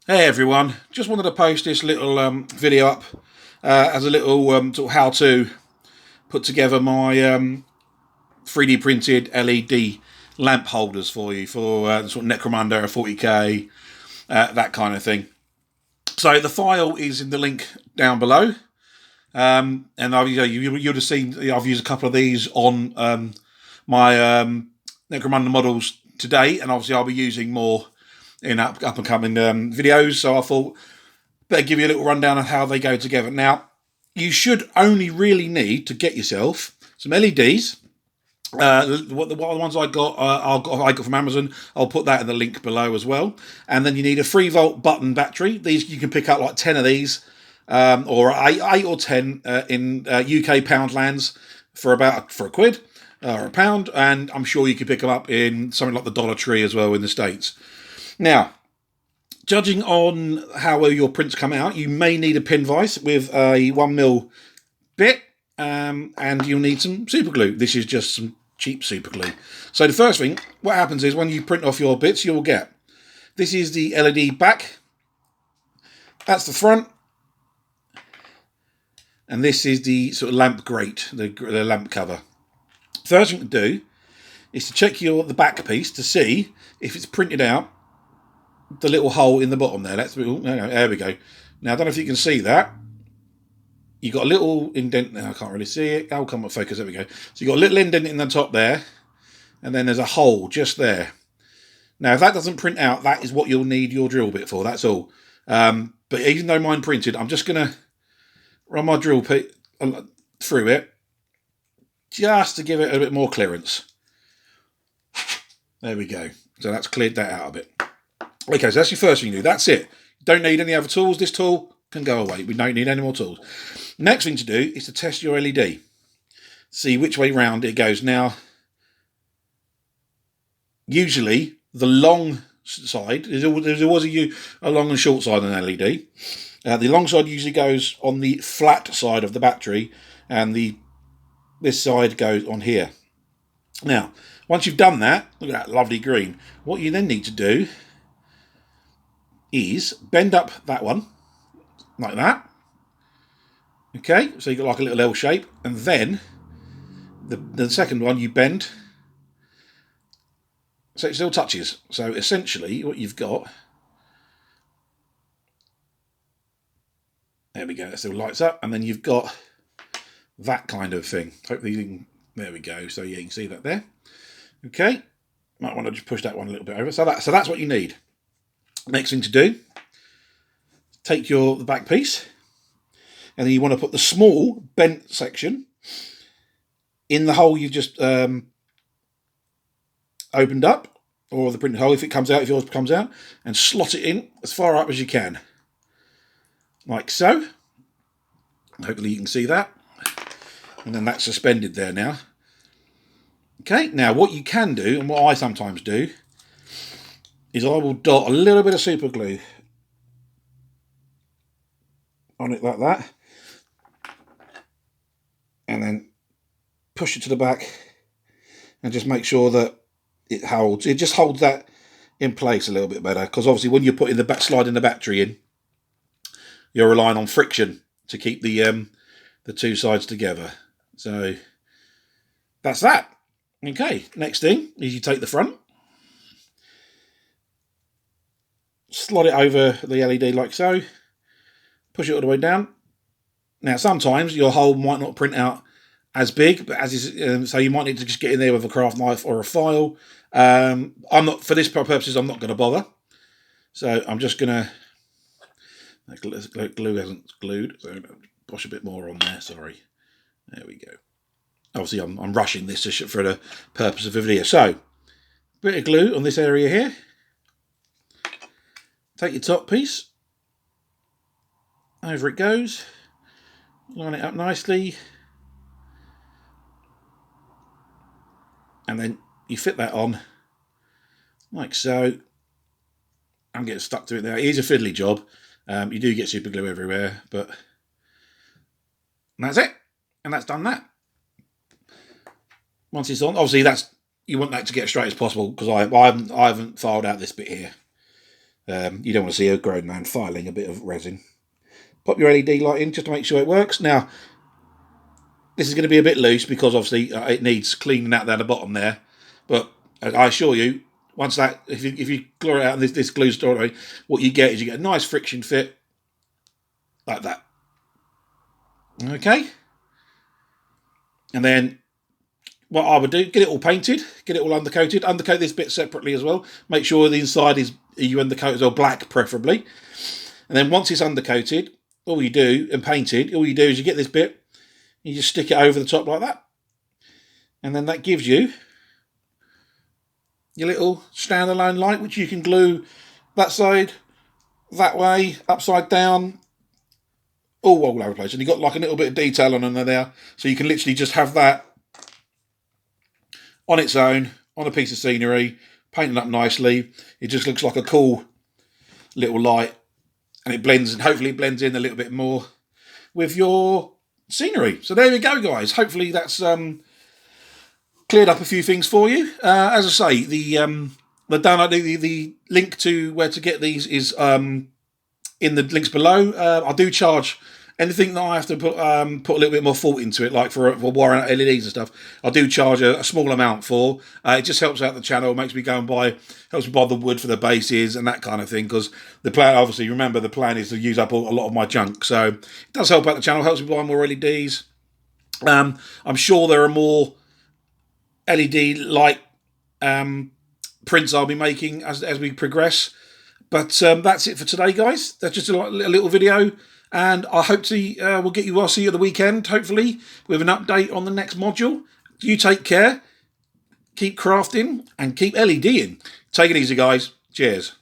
Hey everyone, just wanted to post this little video up as a little sort of how to put together my 3D printed LED lamp holders for you for sort of Necromunda 40k, that kind of thing. So the file is in the link down below, and you'll have seen I've used a couple of these on my Necromunda models today, and obviously I'll be using more in up and coming videos. So I thought better give you a little rundown of how they go together. Now, you should only really need to get yourself some LEDs. What the ones I got, I got from Amazon. I'll put that in the link below as well. And then you need a 3-volt button battery. These you can pick up like 10 of these, or eight or 10 in UK Poundlands for a quid or a pound. And I'm sure you can pick them up in something like the Dollar Tree as well in the States. Now, judging on how well your prints come out, you may need a pin vise with a 1mm bit, and you'll need some super glue. This is just some cheap super glue. So the first thing, what happens is when you print off your bits, you'll get, this is the LED back, that's the front, and this is the sort of lamp grate, the lamp cover. First thing to do is to check the back piece to see if it's printed out the little hole in the bottom there. There we go. Now, I don't know if you can see that. You've got a little indent. Now, I can't really see it. Oh, come on, focus. There we go. So you've got a little indent in the top there, and then there's a hole just there. Now, if that doesn't print out, that is what you'll need your drill bit for. That's all. But even though mine printed, I'm just going to run my drill bit through it just to give it a bit more clearance. There we go. So that's cleared that out a bit. Okay, so that's your first thing you do. That's it. Don't need any other tools. This tool can go away. We don't need any more tools. Next thing to do is to test your LED. See which way round it goes. Now, usually the long side, there's always a long and short side on an LED. The long side usually goes on the flat side of the battery, and this side goes on here. Now, once you've done that, look at that lovely green. What you then need to do is bend up that one like that. Okay, so you've got like a little L shape, and then the second one you bend so it still touches. So essentially what you've got, there we go, it still lights up, and then you've got that kind of thing. Hopefully you can, there we go, so yeah, you can see that there. Okay, might want to just push that one a little bit over. So that's what you need. Next thing to do, take the back piece, and then you want to put the small bent section in the hole you've just opened up, or the printed hole if it comes out, if yours comes out, and slot it in as far up as you can, like so. Hopefully you can see that, and then that's suspended there now. Okay, now what you can do, and what I sometimes do, is I will dot a little bit of super glue on it like that, and then push it to the back, and just make sure that it just holds that in place a little bit better, because obviously when you're putting sliding the battery in, you're relying on friction to keep the two sides together. So that's that. Okay, next thing is you take the front, slide it over the LED like so, push it all the way down. Now sometimes your hole might not print out as big, but so you might need to just get in there with a craft knife or a file. I'm not, for this purposes, I'm not going to bother. So I'm just going to, glue hasn't glued, so push a bit more on there, sorry. There we go. Obviously I'm rushing this for the purpose of the video. So, bit of glue on this area here. Take your top piece, over it goes, line it up nicely, and then you fit that on like so. I'm getting stuck to it now. It is a fiddly job. You do get super glue everywhere, but that's it, and that's done that. Once it's on, obviously you want that to get as straight as possible, because I haven't filed out this bit here. You don't want to see a grown man filing a bit of resin. Pop your LED light in just to make sure it works. Now, this is going to be a bit loose because obviously it needs cleaning out down the bottom there. But I assure you, once that, if you glue it out and this glue story, what you get is you get a nice friction fit like that. Okay. And then what I would do, get it all painted, get it all undercoated, undercoat this bit separately as well. Make sure the inside is you undercoat as well, black preferably. And then once it's undercoated, all you do and painted, all you do is you get this bit, you just stick it over the top like that. And then that gives you your little standalone light, which you can glue that side, that way, upside down, all over the place. And you've got like a little bit of detail on under there. So you can literally just have that on its own, on a piece of scenery, painted up nicely. It just looks like a cool little light. And it blends, and hopefully it blends in a little bit more with your scenery. So there we go, guys. Hopefully that's cleared up a few things for you. As I say, the download, the link to where to get these is in the links below. I do charge anything that I have to put a little bit more thought into it, like for wiring out LEDs and stuff. I do charge a small amount for. It just helps out the channel, makes me go and helps me buy the wood for the bases and that kind of thing. Because the plan, obviously, remember the plan is to use up a lot of my junk, so it does help out the channel. Helps me buy more LEDs. I'm sure there are more LED light prints I'll be making as we progress. But that's it for today, guys. That's just a little video. And I hope to I'll see you at the weekend, hopefully, with an update on the next module. You take care, keep crafting, and keep LEDing. Take it easy, guys. Cheers.